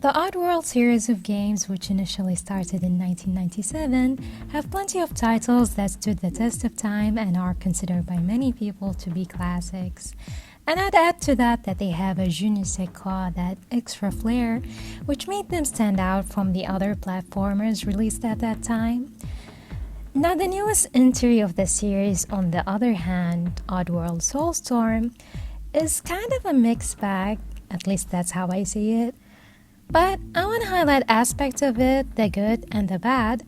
The Oddworld series of games, which initially started in 1997, have plenty of titles that stood the test of time and are considered by many people to be classics. And I'd add to that they have a je ne sais quoi, that extra flair, which made them stand out from the other platformers released at that time. Now, the newest entry of the series, on the other hand, Oddworld Soulstorm, is kind of a mixed bag, at least that's how I see it. But I want to highlight aspects of it, the good and the bad,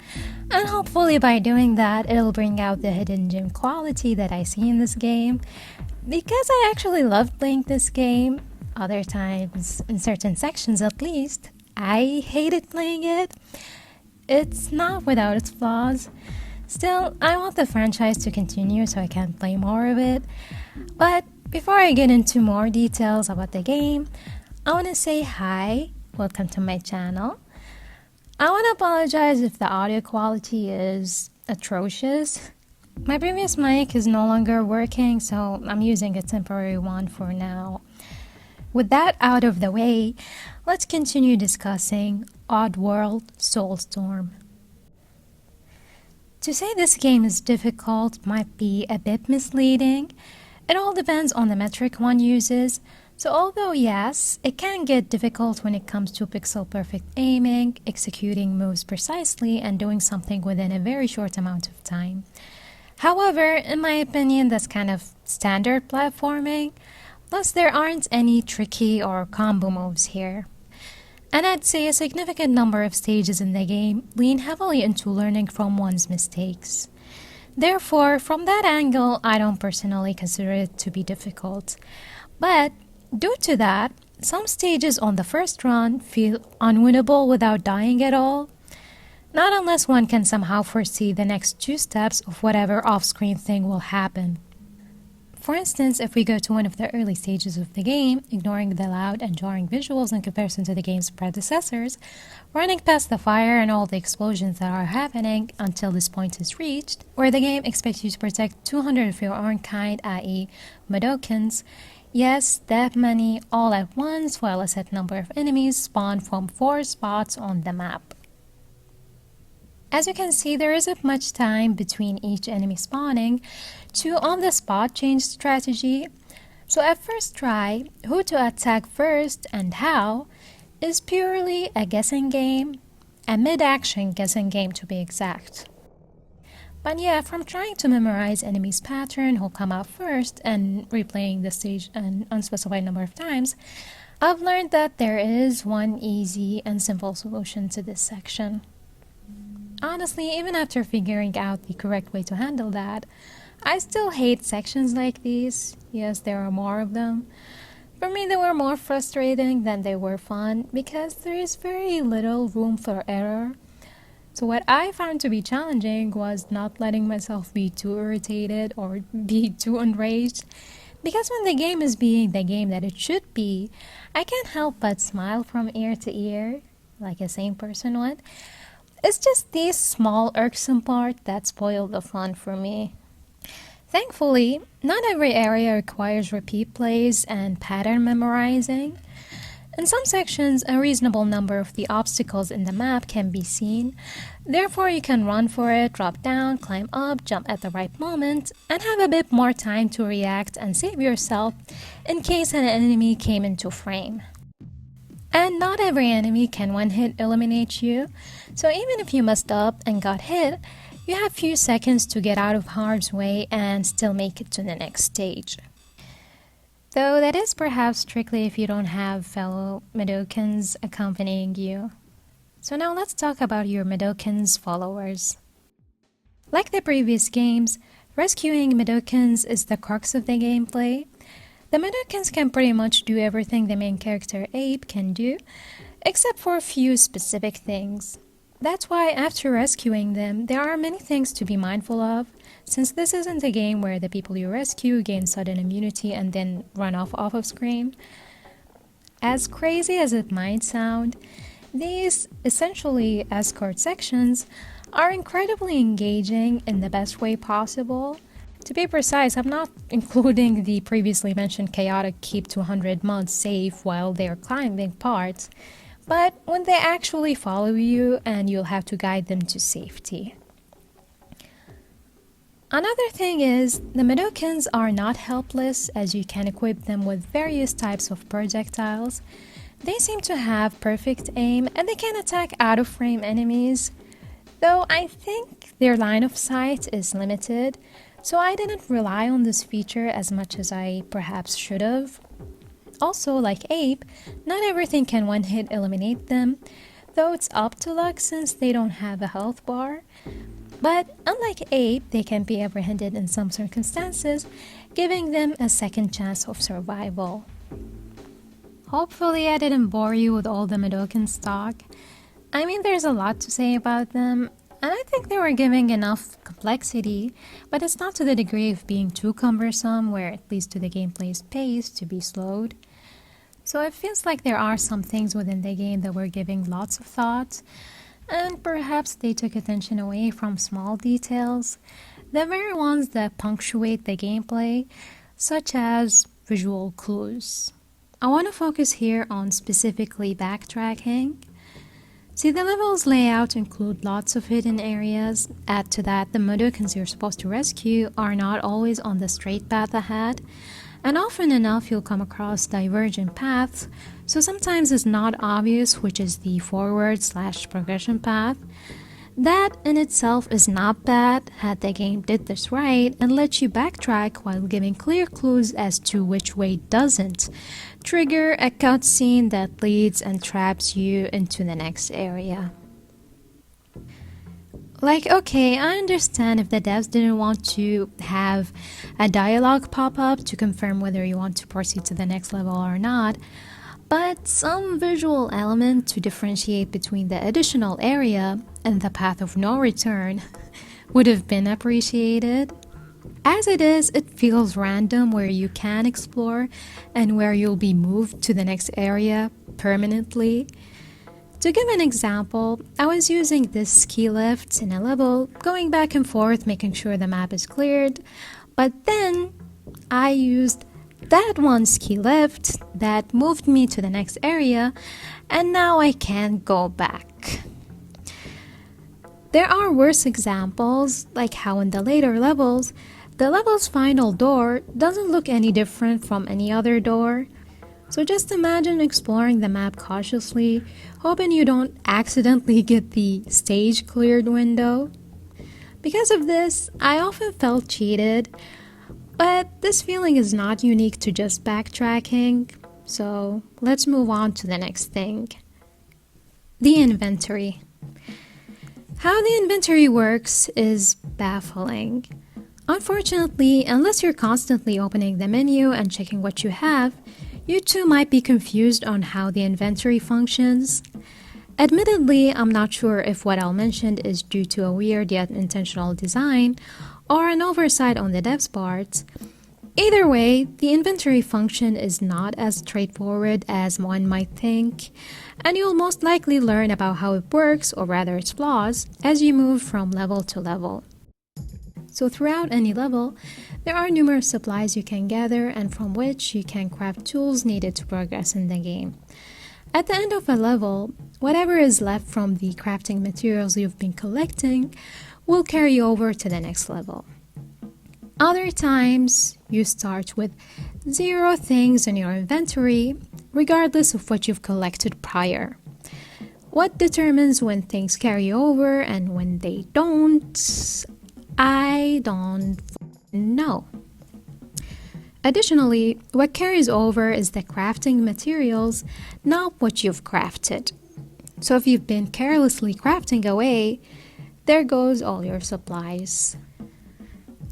and hopefully by doing that, it'll bring out the hidden gem quality that I see in this game, because I actually love playing this game. Other times, in certain sections at least, I hated playing it. It's not without its flaws. Still, I want the franchise to continue so I can play more of it. But before I get into more details about the game, I want to say hi. Welcome to my channel. I want to apologize if the audio quality is atrocious. My previous mic is no longer working, so I'm using a temporary one for now. With that out of the way, let's continue discussing Oddworld Soulstorm. To say this game is difficult might be a bit misleading. It all depends on the metric one uses. So although yes, it can get difficult when it comes to pixel-perfect aiming, executing moves precisely, and doing something within a very short amount of time. However, in my opinion, that's kind of standard platforming, plus there aren't any tricky or combo moves here. And I'd say a significant number of stages in the game lean heavily into learning from one's mistakes. Therefore, from that angle, I don't personally consider it to be difficult. But due to that, some stages on the first run feel unwinnable without dying at all. Not unless one can somehow foresee the next two steps of whatever off-screen thing will happen. For instance, if we go to one of the early stages of the game, ignoring the loud and jarring visuals in comparison to the game's predecessors, running past the fire and all the explosions that are happening until this point is reached, where the game expects you to protect 200 of your own kind, i.e. Madokans. Yes, that many all at once, while a set number of enemies spawn from 4 spots on the map. As you can see, there isn't much time between each enemy spawning to on-the-spot change strategy. So at first try, who to attack first and how is purely a guessing game, a mid-action guessing game to be exact. But yeah, from trying to memorize enemies' pattern who'll come out first and replaying the stage an unspecified number of times, I've learned that there is one easy and simple solution to this section. Honestly, even after figuring out the correct way to handle that, I still hate sections like these. Yes, there are more of them. For me, they were more frustrating than they were fun because there is very little room for error. So what I found to be challenging was not letting myself be too irritated or be too enraged. Because when the game is being the game that it should be, I can't help but smile from ear to ear, like a sane person would. It's just these small irksome parts that spoil the fun for me. Thankfully, not every area requires repeat plays and pattern memorizing. In some sections, a reasonable number of the obstacles in the map can be seen. Therefore, you can run for it, drop down, climb up, jump at the right moment, and have a bit more time to react and save yourself in case an enemy came into frame. And not every enemy can one-hit eliminate you, so even if you messed up and got hit, you have few seconds to get out of harm's way and still make it to the next stage. Though that is perhaps strictly if you don't have fellow Madokans accompanying you. So now let's talk about your Madokans followers. Like the previous games, rescuing Madokans is the crux of the gameplay. The Madokans can pretty much do everything the main character Abe can do, except for a few specific things. That's why after rescuing them, there are many things to be mindful of, since this isn't a game where the people you rescue gain sudden immunity and then run off of screen. As crazy as it might sound, these essentially escort sections are incredibly engaging in the best way possible. To be precise, I'm not including the previously mentioned chaotic keep 200 mods safe while they're climbing parts, but when they actually follow you and you'll have to guide them to safety. Another thing is, the Medokins are not helpless as you can equip them with various types of projectiles. They seem to have perfect aim and they can attack out-of-frame enemies, though I think their line of sight is limited, so I didn't rely on this feature as much as I perhaps should have. Also, like Ape, not everything can one-hit eliminate them, though it's up to luck since they don't have a health bar. But unlike Ape, they can be apprehended in some circumstances, giving them a second chance of survival. Hopefully I didn't bore you with all the Madokin stock. I mean, there's a lot to say about them, and I think they were giving enough complexity, but it's not to the degree of being too cumbersome where it leads to the gameplay's pace to be slowed. So it feels like there are some things within the game that were giving lots of thought, and perhaps they took attention away from small details, the very ones that punctuate the gameplay, such as visual clues. I want to focus here on specifically backtracking. See, the level's layout include lots of hidden areas. Add to that, the Medokins you're supposed to rescue are not always on the straight path ahead, and often enough you'll come across divergent paths, so sometimes it's not obvious which is the forward/progression path. That in itself is not bad had the game did this right and let you backtrack while giving clear clues as to which way doesn't trigger a cutscene that leads and traps you into the next area. Like, okay, I understand if the devs didn't want to have a dialogue pop up to confirm whether you want to proceed to the next level or not, but some visual element to differentiate between the additional area and the path of no return would have been appreciated. As it is, it feels random where you can explore and where you'll be moved to the next area permanently. To give an example, I was using this ski lift in a level, going back and forth making sure the map is cleared, but then I used that one ski lift that moved me to the next area, and now I can't go back. There are worse examples, like how in the later levels, the level's final door doesn't look any different from any other door. So just imagine exploring the map cautiously, hoping you don't accidentally get the stage cleared window. Because of this, I often felt cheated, but this feeling is not unique to just backtracking, so let's move on to the next thing. The inventory. How the inventory works is baffling. Unfortunately, unless you're constantly opening the menu and checking what you have, you too might be confused on how the inventory functions. Admittedly, I'm not sure if what I'll mention is due to a weird yet intentional design or an oversight on the devs' part. Either way, the inventory function is not as straightforward as one might think, and you'll most likely learn about how it works, or rather its flaws, as you move from level to level. So throughout any level, there are numerous supplies you can gather and from which you can craft tools needed to progress in the game. At the end of a level, whatever is left from the crafting materials you've been collecting will carry over to the next level. Other times, you start with 0 things in your inventory, regardless of what you've collected prior. What determines when things carry over and when they don't? I don't know. Additionally, what carries over is the crafting materials, not what you've crafted. So if you've been carelessly crafting away, there goes all your supplies.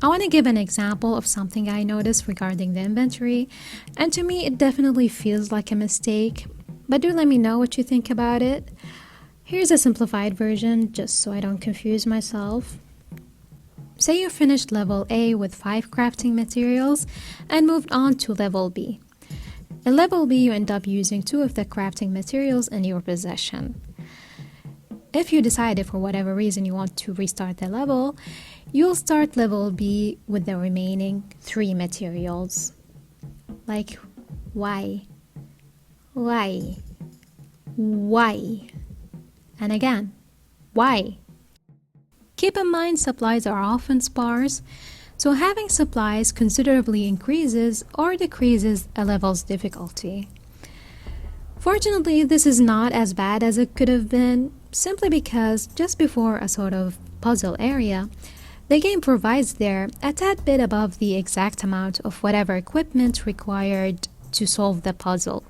I want to give an example of something I noticed regarding the inventory, and to me it definitely feels like a mistake, but do let me know what you think about it. Here's a simplified version, just so I don't confuse myself. Say you finished level A with 5 crafting materials and moved on to level B. In level B, you end up using 2 of the crafting materials in your possession. If you decided for whatever reason you want to restart the level, you'll start level B with the remaining 3 materials. Like, why? Why? Why? And again, why? Keep in mind supplies are often sparse, so having supplies considerably increases or decreases a level's difficulty. Fortunately, this is not as bad as it could have been, simply because just before a sort of puzzle area, the game provides there a tad bit above the exact amount of whatever equipment required to solve the puzzle.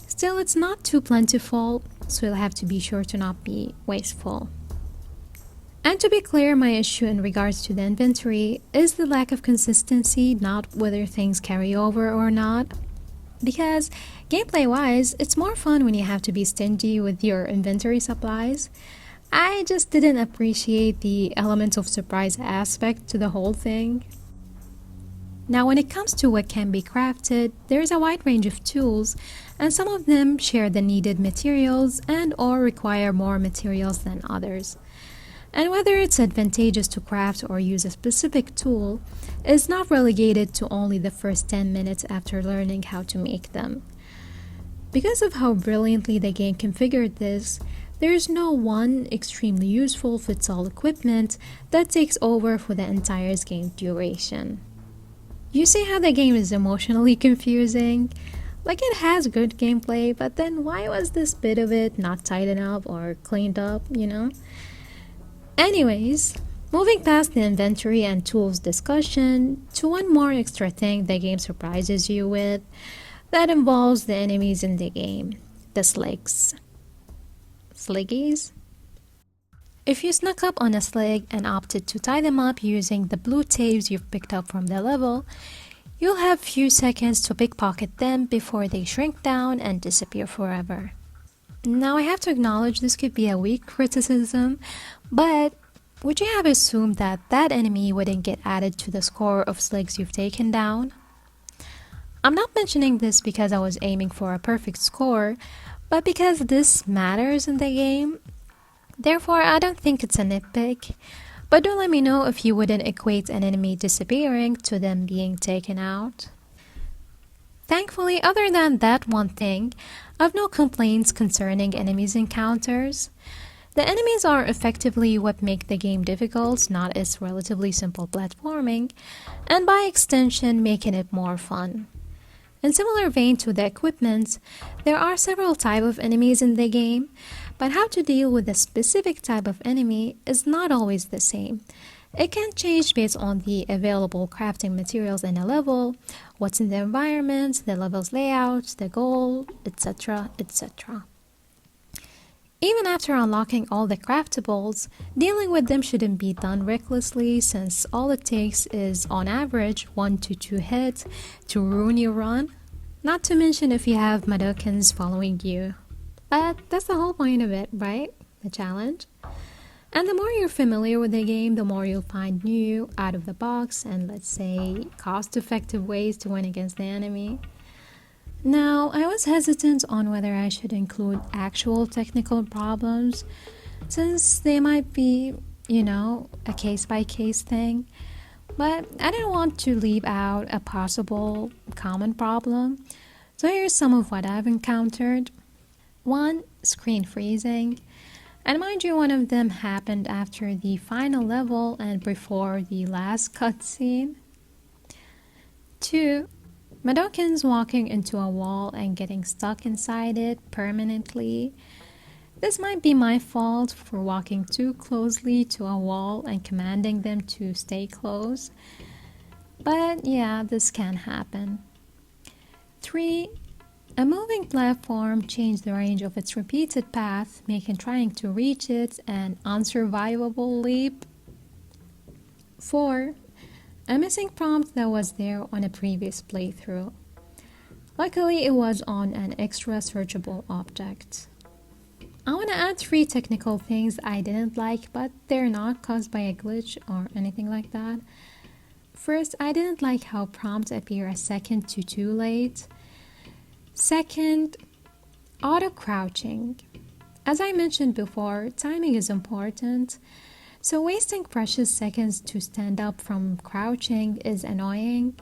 Still, it's not too plentiful, so you'll have to be sure to not be wasteful. And to be clear, my issue in regards to the inventory is the lack of consistency, not whether things carry over or not. Because gameplay-wise, it's more fun when you have to be stingy with your inventory supplies. I just didn't appreciate the element of surprise aspect to the whole thing. Now, when it comes to what can be crafted, there's a wide range of tools, and some of them share the needed materials and or require more materials than others. And whether it's advantageous to craft or use a specific tool is not relegated to only the first 10 minutes after learning how to make them. Because of how brilliantly the game configured this, there's no one extremely useful fits-all equipment that takes over for the entire game duration. You see how the game is emotionally confusing? Like, it has good gameplay, but then why was this bit of it not tightened up or cleaned up, you know? Anyways, moving past the inventory and tools discussion to one more extra thing the game surprises you with that involves the enemies in the game, the sligs. Sliggies? If you snuck up on a slig and opted to tie them up using the blue tapes you've picked up from the level, you'll have few seconds to pickpocket them before they shrink down and disappear forever. Now, I have to acknowledge this could be a weak criticism, but would you have assumed that that enemy wouldn't get added to the score of sligs you've taken down? I'm not mentioning this because I was aiming for a perfect score, but because this matters in the game. Therefore, I don't think it's a nitpick, but do let me know if you wouldn't equate an enemy disappearing to them being taken out. Thankfully, other than that one thing, I've no complaints concerning enemies encounters. The enemies are effectively what make the game difficult, not its relatively simple platforming, and by extension making it more fun. In similar vein to the equipment, there are several types of enemies in the game, but how to deal with a specific type of enemy is not always the same. It can change based on the available crafting materials in a level, what's in the environment, the level's layout, the goal, etc., etc. Even after unlocking all the craftables, dealing with them shouldn't be done recklessly, since all it takes is, on average, 1 to 2 hits to ruin your run. Not to mention if you have Madokans following you. But that's the whole point of it, right? The challenge. And the more you're familiar with the game, the more you'll find new, out-of-the-box, and let's say cost-effective ways to win against the enemy. Now, I was hesitant on whether I should include actual technical problems, since they might be, a case-by-case thing, but I didn't want to leave out a possible common problem, so here's some of what I've encountered. 1. Screen freezing. And mind you, one of them happened after the final level and before the last cutscene. 2. Madokans walking into a wall and getting stuck inside it permanently. This might be my fault for walking too closely to a wall and commanding them to stay close. But yeah, this can happen. 3. A moving platform changed the range of its repeated path, making trying to reach it an unsurvivable leap. 4. A missing prompt that was there on a previous playthrough. Luckily, it was on an extra searchable object. I want to add 3 technical things I didn't like, but they're not caused by a glitch or anything like that. First, I didn't like how prompts appear a second too late. Second, auto-crouching. As I mentioned before, timing is important, so wasting precious seconds to stand up from crouching is annoying,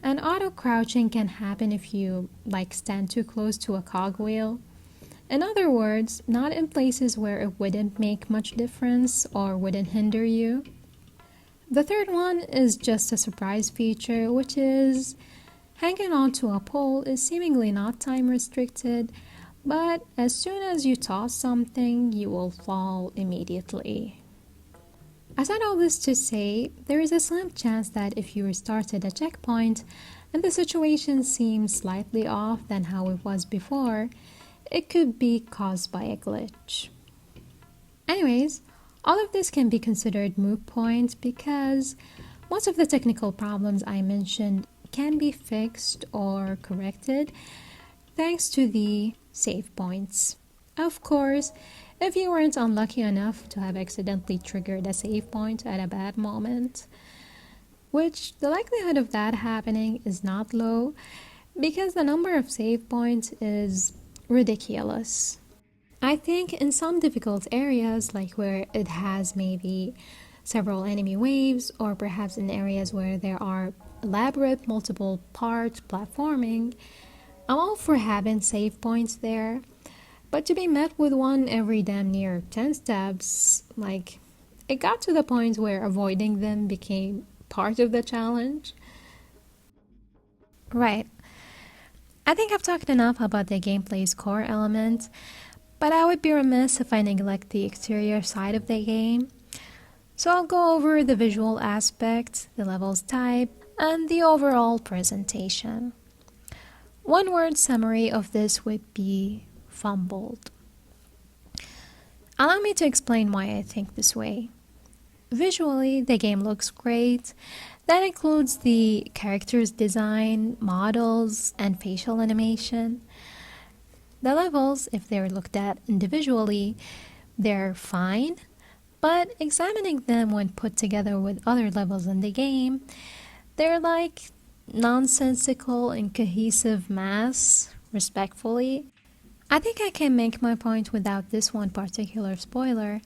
and auto-crouching can happen if you stand too close to a cogwheel. In other words, not in places where it wouldn't make much difference or wouldn't hinder you. The third one is just a surprise feature, which is hanging onto a pole is seemingly not time restricted, but as soon as you toss something, you will fall immediately. I said all this to say, there is a slim chance that if you restarted a checkpoint and the situation seems slightly off than how it was before, it could be caused by a glitch. Anyways, all of this can be considered moot point because most of the technical problems I mentioned can be fixed or corrected thanks to the save points. Of course, if you weren't unlucky enough to have accidentally triggered a save point at a bad moment, which the likelihood of that happening is not low because the number of save points is ridiculous. I think in some difficult areas, like where it has maybe several enemy waves, or perhaps in areas where there are elaborate multiple part platforming, I'm all for having save points there. But to be met with one every damn near 10 steps, like, it got to the point where avoiding them became part of the challenge. Right. I think I've talked enough about the gameplay's core element, but I would be remiss if I neglect the exterior side of the game. So I'll go over the visual aspect, the levels type, and the overall presentation. One word summary of this would be fumbled. Allow me to explain why I think this way. Visually, the game looks great. That includes the characters' design, models, and facial animation. The levels, if they're looked at individually, they're fine, but examining them when put together with other levels in the game, they're like nonsensical and cohesive mass, respectfully. I think I can make my point without this one particular spoiler,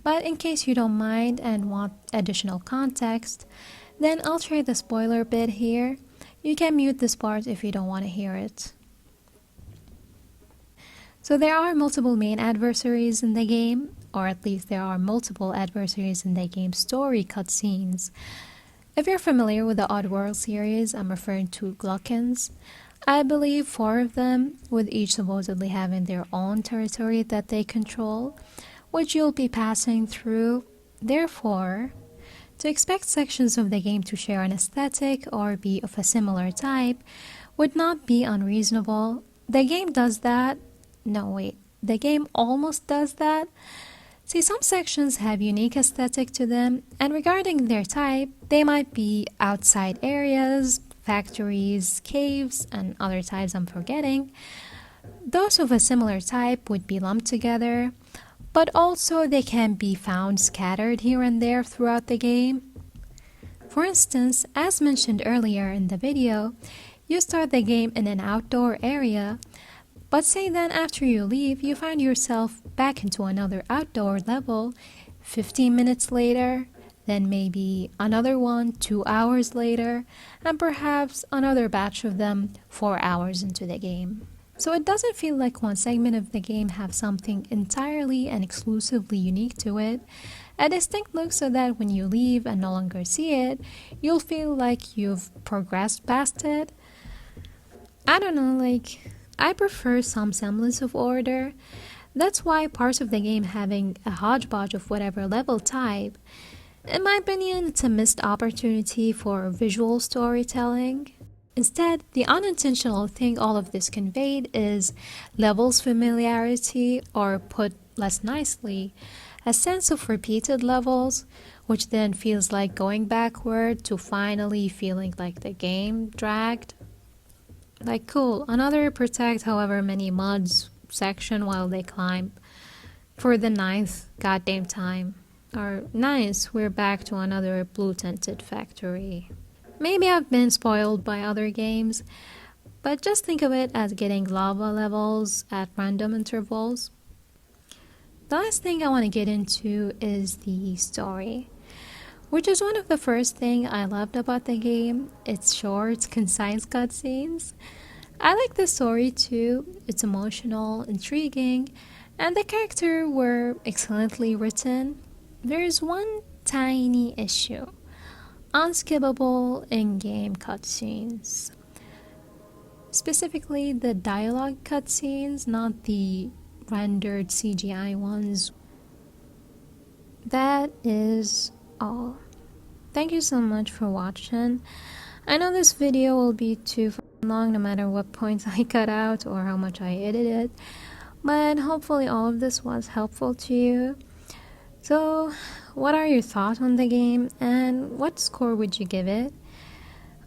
but in case you don't mind and want additional context, then I'll trade the spoiler bit here. You can mute this part if you don't want to hear it. So there are multiple main adversaries in the game, or at least there are multiple adversaries in the game's story cutscenes. If you're familiar with the Oddworld series, I'm referring to Gluckins. I believe 4 of them, with each supposedly having their own territory that they control, which you'll be passing through. Therefore, to expect sections of the game to share an aesthetic or be of a similar type would not be unreasonable. The game does that. No, wait. The game almost does that. See, some sections have unique aesthetic to them, and regarding their type, they might be outside areas, factories, caves, and other types I'm forgetting. Those of a similar type would be lumped together, but also they can be found scattered here and there throughout the game. For instance, as mentioned earlier in the video, you start the game in an outdoor area, but say then after you leave, you find yourself back into another outdoor level 15 minutes later, then maybe another one 2 hours later, and perhaps another batch of them 4 hours into the game. So it doesn't feel like one segment of the game have something entirely and exclusively unique to it, a distinct look so that when you leave and no longer see it, you'll feel like you've progressed past it. I don't know, like, I prefer some semblance of order. That's why parts of the game having a hodgepodge of whatever level type, in my opinion, it's a missed opportunity for visual storytelling. Instead, the unintentional thing all of this conveyed is levels familiarity, or put less nicely, a sense of repeated levels, which then feels like going backward to finally feeling like the game dragged. Like, cool, another protect however many mods section while they climb for the 9th goddamn time. Or nice, we're back to another blue tinted factory. Maybe I've been spoiled by other games, but just think of it as getting lava levels at random intervals. The last thing I want to get into is the story, which is one of the first things I loved about the game. Its short, concise cutscenes. I like the story too. It's emotional, intriguing, and the characters were excellently written. There is one tiny issue: unskippable in-game cutscenes. Specifically, the dialogue cutscenes, not the rendered CGI ones. That is all. Thank you so much for watching. I know this video will be too long no matter what points I cut out or how much I edited, but hopefully all of this was helpful to you. So, what are your thoughts on the game and what score would you give it?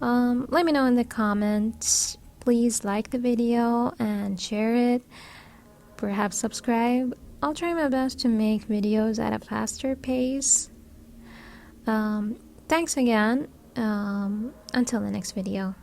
Let me know in the comments. Please like the video and share it. Perhaps subscribe. I'll try my best to make videos at a faster pace. Thanks again. Until the next video.